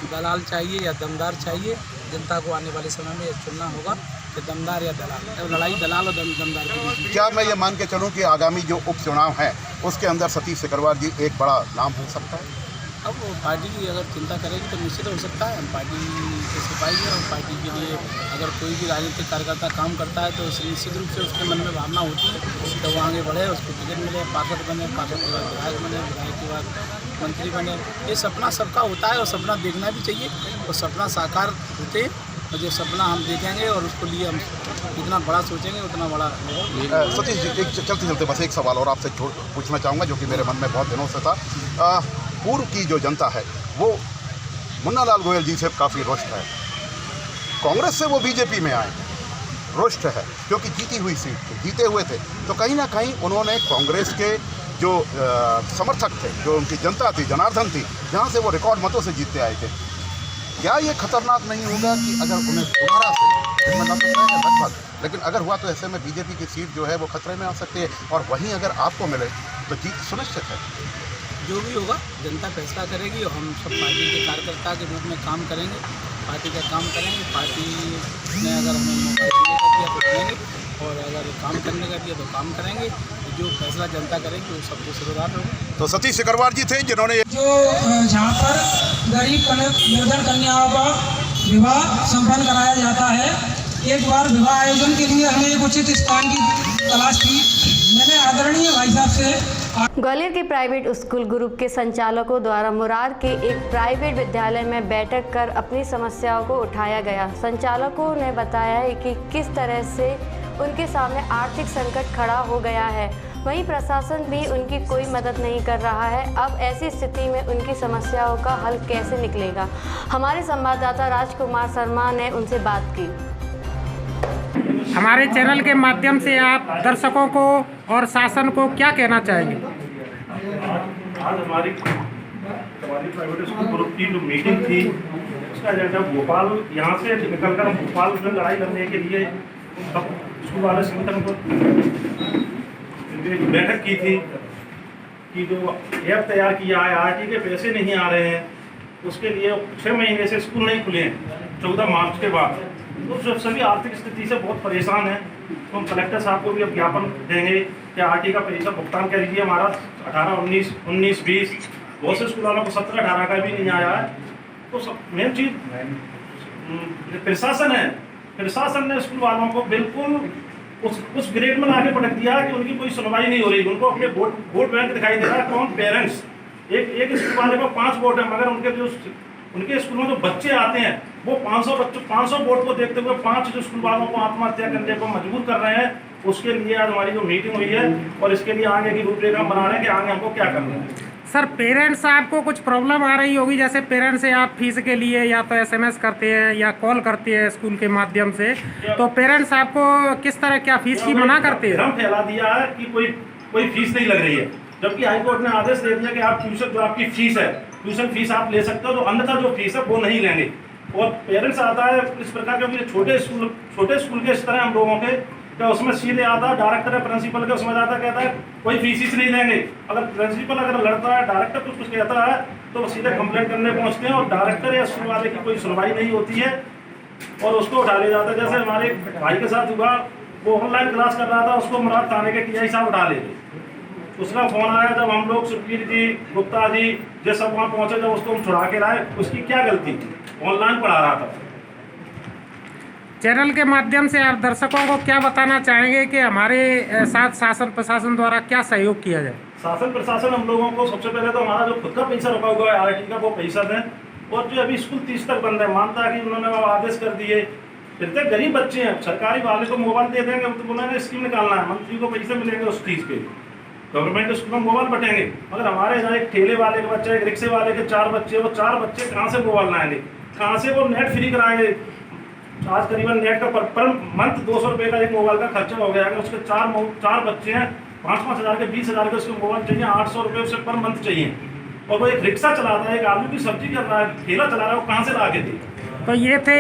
Speaker 15: दलाल चाहिए या दमदार चाहिए। जनता को आने वाले समय में चुनना होगा कि दमदार या दलाल, लड़ाई दलाल और दमदार के बीच।
Speaker 21: क्या मैं ये मान के चलूँ कि आगामी जो उपचुनाव है उसके अंदर सतीश सिकरवार जी एक बड़ा नाम हो सकता है?
Speaker 15: अब पार्टी की अगर चिंता करेगी तो निश्चित हो सकता है। हम पार्टी के सिपाही हैं और पार्टी के लिए अगर कोई भी राजनीतिक कार्यकर्ता काम करता है तो निश्चित रूप से उसके मन में भावना होती है तो वो आगे बढ़े, उसको टिकट मिले, पार्षद बने, पार्षद के बाद विधायक बने, विधायक के बाद मंत्री बने। ये सपना सबका होता है और सपना देखना भी चाहिए, और सपना साकार होते और जो सपना हम देखेंगे और उसको लिए हम जितना बड़ा सोचेंगे उतना बड़ा होगा।
Speaker 21: सतीश जी, एक चलते चलते बस एक सवाल और आपसे पूछना चाहूँगा जो कि मेरे मन में बहुत दिनों से था। पूर्व की जो जनता है वो मुन्ना लाल गोयल जी से काफ़ी रुष्ट है, कांग्रेस से वो बीजेपी में आए, रुष्ट है क्योंकि जीती हुई सीट थी, जीते हुए थे, तो कहीं ना कहीं उन्होंने कांग्रेस के जो समर्थक थे, जो उनकी जनता थी, जनार्दन थी, जहाँ से वो रिकॉर्ड मतों से जीतते आए थे, क्या ये खतरनाक नहीं होगा कि अगर उन्हें दोबारा से लगभग, लेकिन अगर हुआ तो ऐसे में बीजेपी की सीट जो है वो खतरे में आ सकती है, और वहीं अगर आपको मिले तो जीत सुनिश्चित है?
Speaker 15: जो भी होगा जनता फैसला करेगी और हम सब पार्टी के कार्यकर्ता के रूप में काम करेंगे, पार्टी का काम करेंगे। पार्टी ने अगर हमें मौका देने का दिया तो देंगे, और अगर काम करने का दिया तो काम करेंगे। जो फैसला जनता करेगी वो सबको शुरुआत होगी।
Speaker 21: तो सतीश सिकरवार जी थे जिन्होंने
Speaker 13: जो जहाँ पर गरीब निर्धन कन्याओं का विवाह संपन्न कराया जाता है, एक बार विवाह आयोजन के लिए हमें एक उचित स्थान की तलाश थी। मैंने आदरणीय भाई साहब से
Speaker 1: ग्वालियर के प्राइवेट स्कूल ग्रुप के संचालकों द्वारा मुरार के एक प्राइवेट विद्यालय में बैठक कर अपनी समस्याओं को उठाया गया। संचालकों ने बताया है कि किस तरह से उनके सामने आर्थिक संकट खड़ा हो गया है। वहीं प्रशासन भी उनकी कोई मदद नहीं कर रहा है। अब ऐसी स्थिति में उनकी समस्याओं का हल कैसे निकलेगा? हमारे संवाददाता राजकुमार शर्मा ने उनसे बात की।
Speaker 3: हमारे चैनल के माध्यम से आप दर्शकों को और शासन को क्या कहना चाहेंगे?
Speaker 22: आज हमारी प्राइवेट स्कूल ग्रुप की जो मीटिंग थी उसका एजेंडा भोपाल, यहाँ से निकलकर भोपाल में लड़ाई करने के लिए सब स्कूल वाले संगठन को बैठक की थी कि जो ऐप तैयार किया है RT के पैसे नहीं आ रहे हैं, उसके लिए 6 महीने से स्कूल नहीं खुले हैं 14 मार्च के बाद। तो जब सभी आर्थिक स्थिति से बहुत परेशान हैं तो हम कलेक्टर साहब को भी अब ज्ञापन देंगे कि RT का पैसा भुगतान कर दीजिए। हमारा 18, 19, 20 बहुत से स्कूल वालों को 17, 18 का भी नहीं आया है। तो मेन चीज़ प्रशासन है, प्रशासन ने स्कूल वालों को बिल्कुल उस ग्रेड में आगे पटक दिया कि उनकी कोई सुनवाई नहीं हो रही। उनको अपने वोट बैंक दिखाई दे रहा है। कौन पेरेंट्स, एक स्कूल वाले को 5 वोट है, मगर उनके स्कूल में जो बच्चे आते हैं वो 500 वोट को देखते हुए 5 जो स्कूल वालों को आत्महत्या करने को मजबूर कर रहे हैं। उसके लिए आज हमारी जो मीटिंग हुई है और इसके लिए आगे की रूपरेखा बना रहे हैं कि आगे हमको क्या करना है।
Speaker 3: सर, पेरेंट्स आपको कुछ प्रॉब्लम आ रही होगी, जैसे पेरेंट्स से आप फीस के लिए या तो SMS करते हैं या कॉल करते हैं स्कूल के माध्यम से, तो पेरेंट्स आपको किस तरह क्या फीस की मना करते हैं?
Speaker 22: भ्रम फैला दिया है कि कोई फीस नहीं लग रही है, जबकि हाईकोर्ट ने आदेश दे दिया कि आप ट्यूशन जो आपकी फीस है, ट्यूशन फीस आप ले सकते हो, तो अन्यथा जो फीस है वो नहीं लेंगे। और पेरेंट्स आता है इस प्रकार के छोटे स्कूल के इस तरह हम लोगों के, तो उसमें सीधे आता है डायरेक्टर है प्रिंसिपल के, उसमें जाता कहता है कोई फीस नहीं लेंगे। अगर प्रिंसिपल लड़ता है, डायरेक्टर कुछ कहता है तो वो सीधे कंप्लेंट करने पहुंचते हैं और डायरेक्टर या स्कूल वाले की कोई सुनवाई नहीं होती है और उसको उठा लिया जाता है। जैसे हमारे भाई के साथ हुआ, वो ऑनलाइन क्लास कर रहा था, उसको मुराद थाने के TI साहब उठा ले गए। उसका फोन आया जब हम लोग सुखबीर जी, गुप्ता जी जो सब वहाँ पहुँचे, जब उसको हम छुड़ा के लाए, उसकी क्या गलती थी? ऑनलाइन पढ़ा रहा था।
Speaker 3: चैनल के माध्यम से आप दर्शकों को क्या बताना चाहेंगे कि हमारे साथ शासन प्रशासन द्वारा क्या सहयोग किया जाए?
Speaker 22: शासन प्रशासन हम लोगों को सबसे पहले तो हमारा जो खुद का पैसा रखा हुआ है RT का वो पैसा दें। और जो अभी स्कूल 30 तक बंद है, मानता है कि उन्होंने आदेश कर दिए, फिर गरीब बच्चे हैं, सरकारी वाले को मोबाइल दे देंगे तो उन्होंने स्कीम निकालना है, मंत्री को पैसे मिलेंगे उस चीज़ के, गवर्नमेंट स्कूल में मोबाइल बटेंगे। मगर हमारे यहाँ एक ठेले वाले के बच्चे, एक रिक्शे वाले के 4 बच्चे, वो 4 बच्चे कहाँ से मोबाइल लाएंगे? कहाँ से वो नेट फ्री कराएंगे? आज करीबन नेट का पर मंथ 200 रुपये का एक मोबाइल का खर्चा हो गया। अगर उसके 4 बच्चे हैं, 5-5 हज़ार के 20 हज़ार के उसके मोबाइल चाहिए, 800 रुपये उसे पर मंथ चाहिए। और वो एक रिक्शा चलाता है, एक आलू की सब्जी कर रहा है, ठेला चला रहा है, वो कहाँ से ला के दे?
Speaker 3: तो ये थे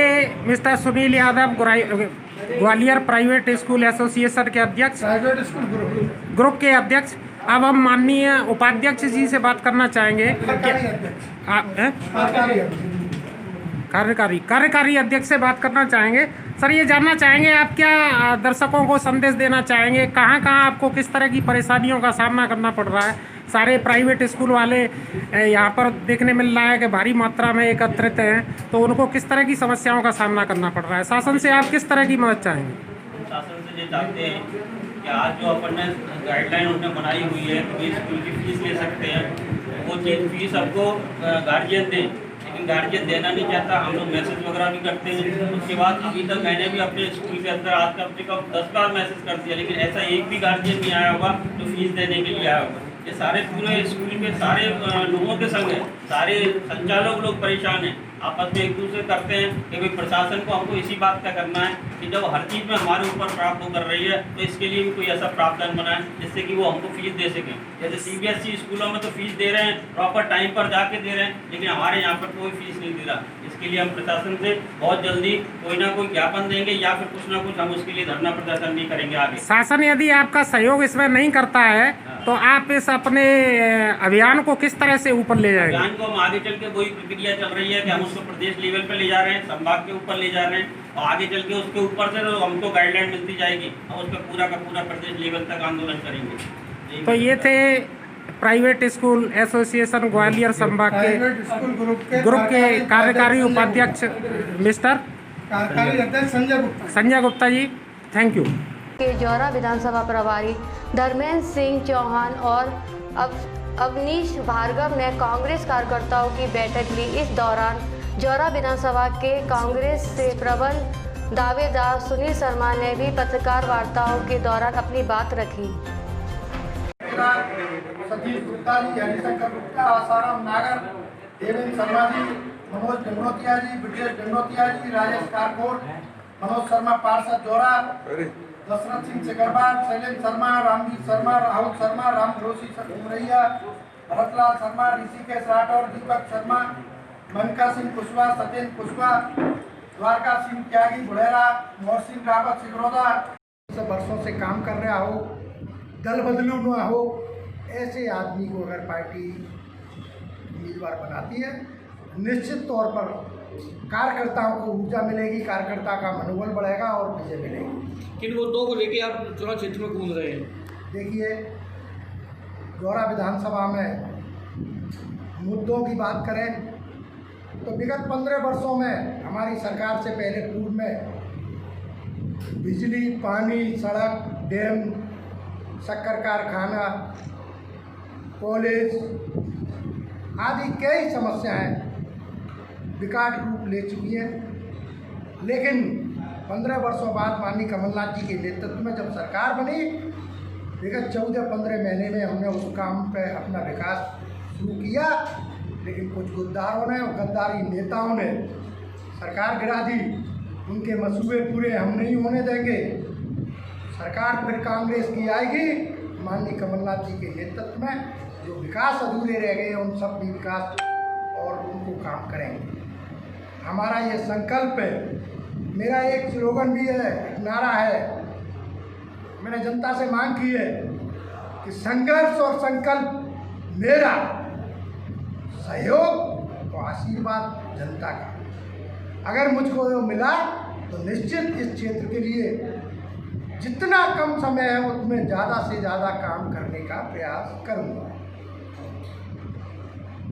Speaker 3: mister Sunil Yadav, Gwalior private school association के अध्यक्ष, ग्रुप के अध्यक्ष। अब हम माननीय उपाध्यक्ष जी से बात करना चाहेंगे, कार्यकारी अध्यक्ष से बात करना चाहेंगे। सर, ये जानना चाहेंगे आप क्या दर्शकों को संदेश देना चाहेंगे, कहाँ कहाँ आपको किस तरह की परेशानियों का सामना करना पड़ रहा है? सारे प्राइवेट स्कूल वाले यहाँ पर देखने मिल रहा है कि भारी मात्रा में एकत्रित हैं, तो उनको किस तरह की समस्याओं का सामना करना पड़ रहा है? शासन से आप किस तरह की मदद चाहेंगे?
Speaker 23: शासन से ये चाहते हैं कि आज जो अपन ने गाइडलाइन उन्होंने बनाई हुई है कि स्कूल की फीस ले सकते हैं, वो चीज़ फीस आपको गार्जियन दें, लेकिन गार्जियन देना नहीं चाहता। हम लोग मैसेज वगैरह भी करते हैं। उसके बाद अभी तक मैंने भी अपने स्कूल के अंदर आज तक 10 बार मैसेज कर दिया, लेकिन ऐसा एक भी गार्जियन नहीं आया होगा जो फीस देने के लिए आया होगा। ये सारे पूरे स्कूल के सारे लोगों के संग है, सारे संचालक लोग परेशान हैं, आपस में एक दूसरे करते हैं कि भाई प्रशासन को हमको इसी बात का करना है कि जब हर चीज़ में हमारे ऊपर प्राप्त कर रही है तो इसके लिए भी कोई ऐसा प्रावधान बनाए जिससे कि वो हमको फीस दे सकें। जैसे CBSE स्कूलों में तो फीस दे रहे हैं, प्रॉपर टाइम पर जाके दे रहे हैं, लेकिन हमारे यहाँ पर कोई फीस नहीं दे रहा। इसके लिए हम प्रशासन से बहुत जल्दी कोई ना कोई ज्ञापन देंगे या फिर कुछ ना कुछ हम उसके लिए धरना प्रदर्शन भी करेंगे आगे।
Speaker 3: शासन यदि आपका सहयोग इसमें नहीं करता है तो आप इस अपने अभियान को किस तरह से ऊपर ले जाएंगे?
Speaker 23: अभियान को हम आगे चल के वही प्रक्रिया चल रही है कि हम उसको प्रदेश लेवल पे ले जा रहे हैं, संभाग के ऊपर ले जा रहे हैं, और आगे चल के उसके ऊपर से तो हमको गाइडलाइन मिलती जाएगी, हम उस पर पूरा का पूरा प्रदेश लेवल तक आंदोलन करेंगे।
Speaker 3: तो ये थे प्राइवेट स्कूल एसोसिएशन ग्वालियर संभाग के ग्रुप के कार्यकारी उपाध्यक्ष mister Sanjay Gupta ji, thank you.
Speaker 1: के जौरा विधानसभा प्रभारी धर्मेंद्र सिंह चौहान और अवनीश भार्गव ने कांग्रेस कार्यकर्ताओं की बैठक ली। इस दौरान जौरा विधानसभा के कांग्रेस से प्रबल दावेदार सुनील शर्मा ने भी पत्रकार वार्ताओं के दौरान अपनी बात रखी।
Speaker 17: ठेकेदार, सतीश गुप्ता जी, हरिशंकर गुप्ता, आसाराम नागर, देवेंद्र शर्मा जी, मनोज डंडोतिया जी, ब्रिजेश डंडोतिया जी, राजेश कारकोट, मनोज शर्मा पार्षद जोरा, दशरथ सिंह सिकरबार, शैलेंद्र शर्मा, रामवीर शर्मा, राहुल शर्मा, राम जोशी उमरैया, भरतलाल शर्मा, ऋषिकेश राठौर, दीपक शर्मा, मनका सिंह कुशवाहा, सत्येंद्र कुशवाहा, द्वारका सिंह त्यागी बुढ़ेरा, मोहर सिंह रावत सिकरौदा, वर्षों से काम कर रहा हो, दल बदलू न हो, ऐसे आदमी को अगर पार्टी उम्मीदवार बनाती है, निश्चित तौर पर कार्यकर्ताओं को ऊर्जा मिलेगी, कार्यकर्ता का मनोबल बढ़ेगा और विजय मिलेगी।
Speaker 20: किन मुद्दों को लेके आप चुनाव क्षेत्र में कूद रहे हैं?
Speaker 17: देखिए, गौरा विधानसभा में मुद्दों की बात करें तो विगत 15 वर्षों में हमारी सरकार से पहले पूर्व में बिजली, पानी, सड़क, डैम, शक्कर कारखाना, कॉलेज आदि कई समस्याएं विकट रूप ले चुकी है। लेकिन 15 वर्षों बाद माननीय कमलनाथ जी के नेतृत्व में जब सरकार बनी, विगत 14-15 महीने में हमने उस काम पे अपना विकास शुरू किया, लेकिन कुछ गद्दारों ने और गद्दारी नेताओं ने सरकार गिरा दी। उनके मंसूबे पूरे हम नहीं होने देंगे। सरकार फिर कांग्रेस की आएगी, माननीय कमलनाथ जी के नेतृत्व में जो विकास अधूरे रह गए उन सब भी विकास और उनको काम करेंगे। हमारा ये संकल्प है। मेरा एक स्लोगन भी है, एक नारा है, मैंने जनता से मांग की है कि संघर्ष और संकल्प मेरा, सहयोग और आशीर्वाद जनता का। अगर मुझको वो मिला तो निश्चित इस क्षेत्र के लिए जितना कम समय है उसमें ज़्यादा से ज़्यादा काम करने का प्रयास करूँगा।